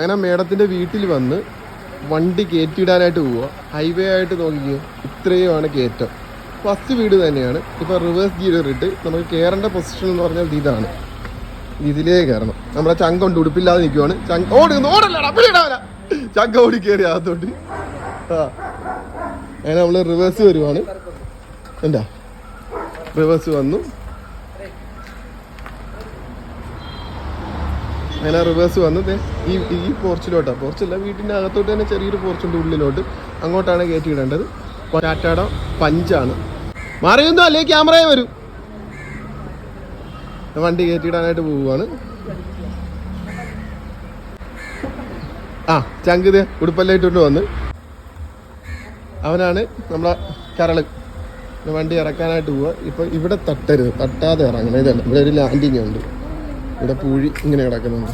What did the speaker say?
അങ്ങനെ മേഡത്തിൻ്റെ വീട്ടിൽ വന്ന് വണ്ടി കയറ്റിയിടാനായിട്ട് പോവുക. ഹൈവേ ആയിട്ട് നോക്കിക്കോ, ഇത്രയുമാണ് കയറ്റം. ഫസ്റ്റ് വീട് തന്നെയാണ്. ഇപ്പോൾ റിവേഴ്സ് ഗിയർ ഇട്ട് നമുക്ക് കയറേണ്ട പൊസിഷൻ എന്ന് പറഞ്ഞാൽ ഇതാണ്. ഇതിലേ കയറണം. നമ്മളെ ചങ്ക കൊണ്ട് ഉടുപ്പില്ലാതെ നിൽക്കുവാണ്. ചങ്ക ഓടി കയറി അകത്തോട്ട്. അങ്ങനെ നമ്മൾ റിവേഴ്സ് വരുവാണ്. എന്താ റിവേഴ്സ് വന്നു. അങ്ങനെ റിവേഴ്സ് വന്നത് ഈ പോർച്ചിലോട്ടാണ്. പോർച്ചല്ല, വീട്ടിൻ്റെ അകത്തോട്ട് തന്നെ ചെറിയൊരു പോർച്ചുണ്ട് ഉള്ളിലോട്ട്. അങ്ങോട്ടാണ് കയറ്റിയിടേണ്ടത്. ടാറ്റയുടെ പഞ്ചാണ്. മാറിയൊന്നും അല്ലേ ക്യാമറയെ വരും. വണ്ടി കയറ്റിയിടാനായിട്ട് പോവുകയാണ്. ചങ്കിത് ഉടുപ്പെല്ലാം ഇട്ടുകൊണ്ട് വന്ന് അവനാണ് നമ്മളെ കരള്. വണ്ടി ഇറക്കാനായിട്ട് പോവുക. ഇപ്പം ഇവിടെ തട്ടരുത്, തട്ടാതെ ഇറങ്ങണം. ഇതല്ല, ഇവിടെ ഒരു ലാൻഡിങ് ഉണ്ട്. ഇവിടെ പൂഴി ഇങ്ങനെ കിടക്കുന്നുണ്ട്.